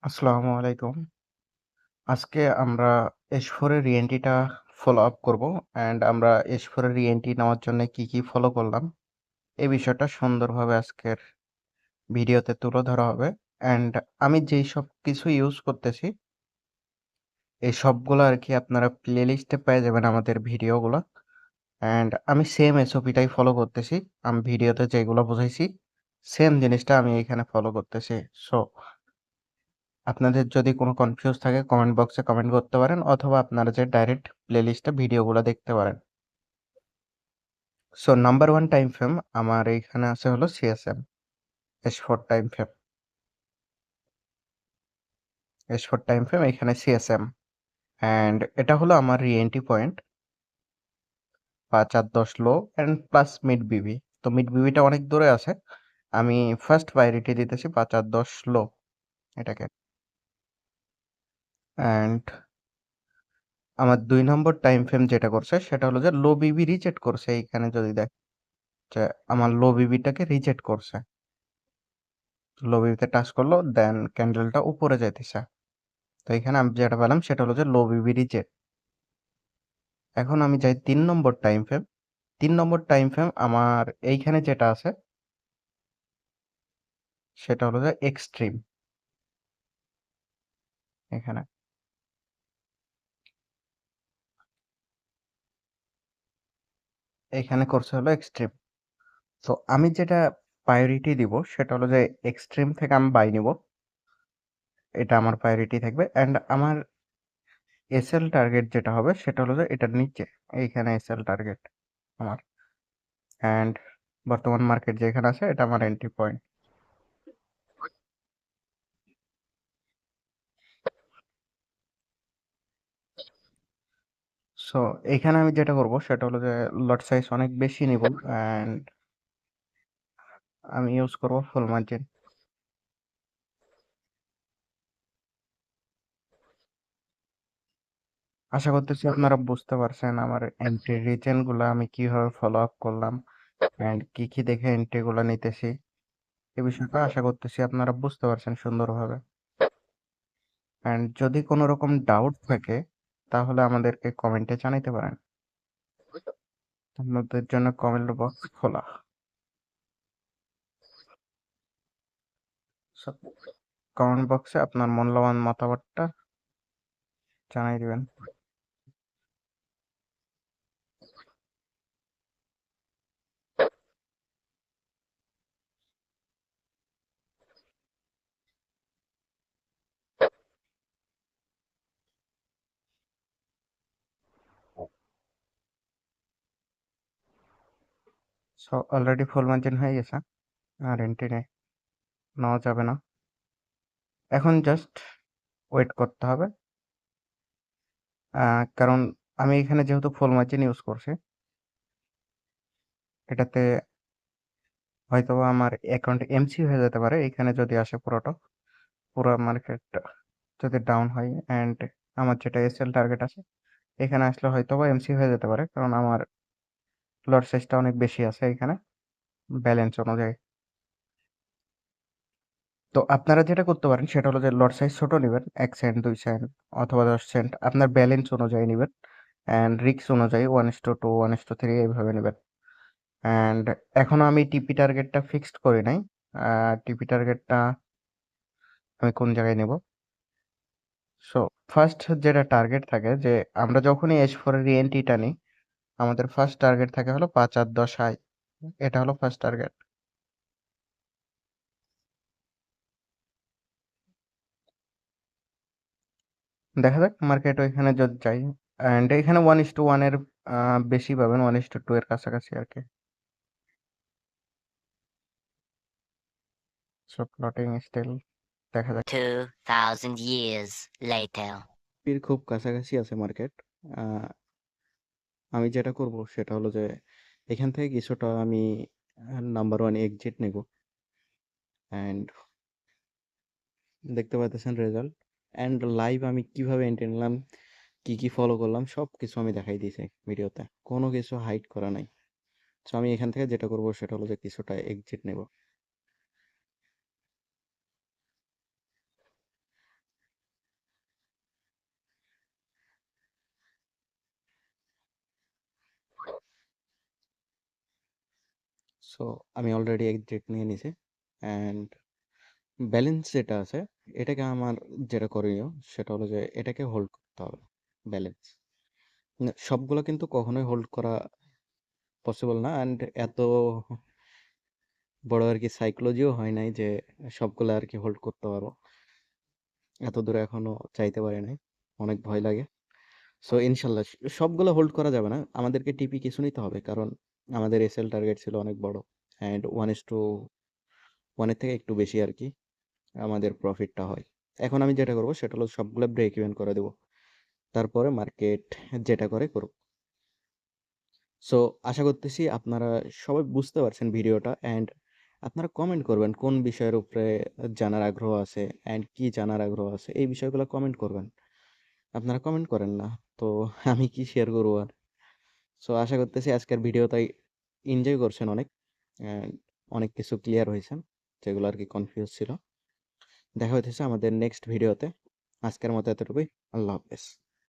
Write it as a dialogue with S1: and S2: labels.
S1: আসসালামু আলাইকুম। আজকে আমরা S4 এর রিএন্ট্রিটা ফলো আপ করব আমরা S4 এর রিএন্ট্রি নেওয়ার জন্য কি ফলো করলাম এই বিষয়টা সুন্দরভাবে আজকের ভিডিওতে তুলে ধরা হবে। আমি যেই সব কিছু ইউজ করতেছি এই সবগুলো আর কি আপনারা প্লেলিস্টে পেয়ে যাবেন আমাদের ভিডিওগুলো। আমি সেম এসওপিটাই ফলো করতেছি। আমি ভিডিওতে যেগুলো বুঝাইছি সেম জিনিসটা আমি এখানে ফলো করতেছি। সো আপনাদের যদি কোনো কনফিউজ থাকে কমেন্ট বক্সে কমেন্ট করতে পারেন অথবা আপনারা যে ডাইরেক্ট প্লেলিস্টে ভিডিওগুলো দেখতে পারেন। So number one time frame আমার এইখানে আছে হলো CSM S4 time frame. S4 time frame এখানে সিএসএম এটা হলো আমার রিএন্ট্রি পয়েন্ট 5 আর 10 লো প্লাস মিড বিবি। তো মিড বিবিটা অনেক দূরে আছে, আমি ফার্স্ট প্রায়োরিটি দিতেছি 5 আর 10 লো এটাকে। অ্যান্ড আমার 2 নম্বর টাইম ফ্রেম যেটা করছে সেটা হলো যে লো বিবি রিজেক্ট করছে। এইখানে যদি দেখ যে আমার লো বিবিটাকে রিজেক্ট করছে, লো বিবিতে টাচ করলো দেন ক্যান্ডেলটা উপরে যাইতেছে। তো এখানে আমি যেটা পেলাম সেটা হলো যে লো বিবি রিজেক্ট। এখন আমি যাই 3 নম্বর টাইম ফ্রেম। 3 নম্বর টাইম ফ্রেম আমার এইখানে যেটা আছে সেটা হলো যে এক্সট্রিম। এখানে এখানে করছে হলো এক্সট্রিম। তো আমি যেটা প্রায়োরিটি দিব সেটা হলো যে এক্সট্রিম থেকে আমি বাই নিব, এটা আমার প্রায়োরিটি থাকবে। আমার এসএল টার্গেট যেটা হবে সেটা হলো যে এটার নিচে, এইখানে এসএল টার্গেট আমার। অ্যান্ড বর্তমান মার্কেট যেখানে আছে এটা আমার এন্ট্রি পয়েন্ট। সো এখানে আমি যেটা করব সেটা হলো যে লট সাইজ অনেক বেশি নিব অ্যান্ড আমি ইউজ করব ফুল মার্জিন। আশা করতেছি আপনারা বুঝতে পারছেন আমার এন্ট্রি রিটেন গুলো আমি কিভাবে ফলো আপ করলাম কি দেখে এন্ট্রি গুলো নিতেছি। এই বিষয়টা আশা করতেছি আপনারা বুঝতে পারছেন সুন্দরভাবে। যদি কোনো রকম ডাউট থাকে তাহলে আমাদেরকে কমেন্টে জানাইতে পারেন। আপনাদের জন্য কমেন্ট বক্স খোলা। কমেন্ট বক্সে আপনার মূল্যবান মতামতটা জানাই দিবেন। সো অলরেডি ফুল মার্জিন হয়ে গেছে, আর এন্ট্রি নেওয়া যাবে না। এখন জাস্ট ওয়েট করতে হবে, কারণ আমি এখানে যেহেতু ফুল মার্জিন ইউজ করছি এটাতে হয়তো আমার অ্যাকাউন্ট এমসি হয়ে যেতে পারে। এখানে যদি আসে পুরোটা, পুরো মার্কেট যদি ডাউন হয় আমার যেটা এসএল টার্গেট আছে এখানে আসলে হয়তো বা এমসি হয়ে যেতে পারে, কারণ আমার লট সাইজটা অনেক বেশি আছে এখানে ব্যালেন্স অনুযায়ী। তো আপনারা যেটা করতে পারেন সেটা হলো যে লট সাইজ ছোট নেবেন, 1 সেন্ট 2 সেন্ট অথবা 10 সেন্ট, আপনার ব্যালেন্স অনুযায়ী নেবেন রিস্ক অনুযায়ী 1:2 1:3 এইভাবে নেবেন। অ্যান্ড এখনো আমি টিপি টার্গেটটা ফিক্সড করি নাই। টিপি টার্গেটটা আমি কোন জায়গায় নেব? সো ফার্স্ট যেটা টার্গেট থাকে যে আমরা যখনই S4 এর রিএন্ট্রিটা নিই আমাদের ফার্স্ট টার্গেট থাকে হলো 5 আর 10 হাই। এটা হলো ফার্স্ট টার্গেট। দেখা যাক মার্কেট ওইখানে যদি যাই। এখানে 1:1 এর বেশি পাবেন, 1:2 এর কাছাকাছি আর কি। সো প্লটিং স্টিল দেখা যাক।
S2: 2,000 years later.
S1: এর খুব কাছাকাছি আছে মার্কেট। আমি যেটা করব সেটা হলো যে এখান থেকে কিছুটা আমি নাম্বার ওয়ান এক্সিট নেব। অ্যান্ড দেখতে পাইতেছেন রেজাল্ট লাইভ আমি কিভাবে এন্ট্রি নিলাম, কি ফলো করলাম সব কিছু আমি দেখাই দিয়েছি ভিডিওতে, কোনো কিছু হাইড করা নাই। সো আমি এখান থেকে যেটা করব সেটা হলো যে কিছুটা এক্সিট নেব। সো আমি অলরেডি এক্সিট নিয়ে নিছি অ্যান্ড ব্যালেন্স যেটা আছে এটাকে আমার যেটা করণীয় সেটা হলো যে এটাকে হোল্ড করতে হবে ব্যালেন্স। সবগুলো কিন্তু কখনোই হোল্ড করা পসিবল না অ্যান্ড এত বড় আরকি সাইকোলজিও হয় নাই যে সবগুলো আরকি হোল্ড করতে পারবো। এত দূরে এখনো যাইতে পারি নাই। অনেক ভয় লাগে। সো ইনশাল্লাহ সবগুলো হোল্ড করা যাবে না। আমাদেরকে টিপি কিছু নিতে হবে। কারণ আমাদের এসএল টার্গেট ছিল অনেক বড়। অ্যান্ড 1:1 এর থেকে একটু বেশি আরকি আমাদের প্রফিটটা হয়। এখন আমি যেটা করব সেটা হলো সবগুলো ব্রেক ইভেন করে দেব। তারপরে মার্কেট যেটা করে করুক। সো আশা করতেছি আপনারা সবাই বুঝতে পারছেন ভিডিওটা অ্যান্ড আপনারা কমেন্ট করবেন কোন বিষয়ের উপরে জানার আগ্রহ আছে অ্যান্ড কি জানার আগ্রহ আছে এই বিষয়গুলো কমেন্ট করবেন। আপনারা কমেন্ট করেন না। তো আমি কি শেয়ার করব আর? সো আশা করতেছি আজকের ভিডিওটাই এনজয় করছেন অনেক অ্যান্ড অনেক কিছু ক্লিয়ার হয়েছেন যেগুলো আরকি কনফিউজ ছিল। দেখা হইতেছে আমাদের নেক্সট ভিডিওতে। আজকের মতো এতটুকুই। আল্লাহ হাফেজ।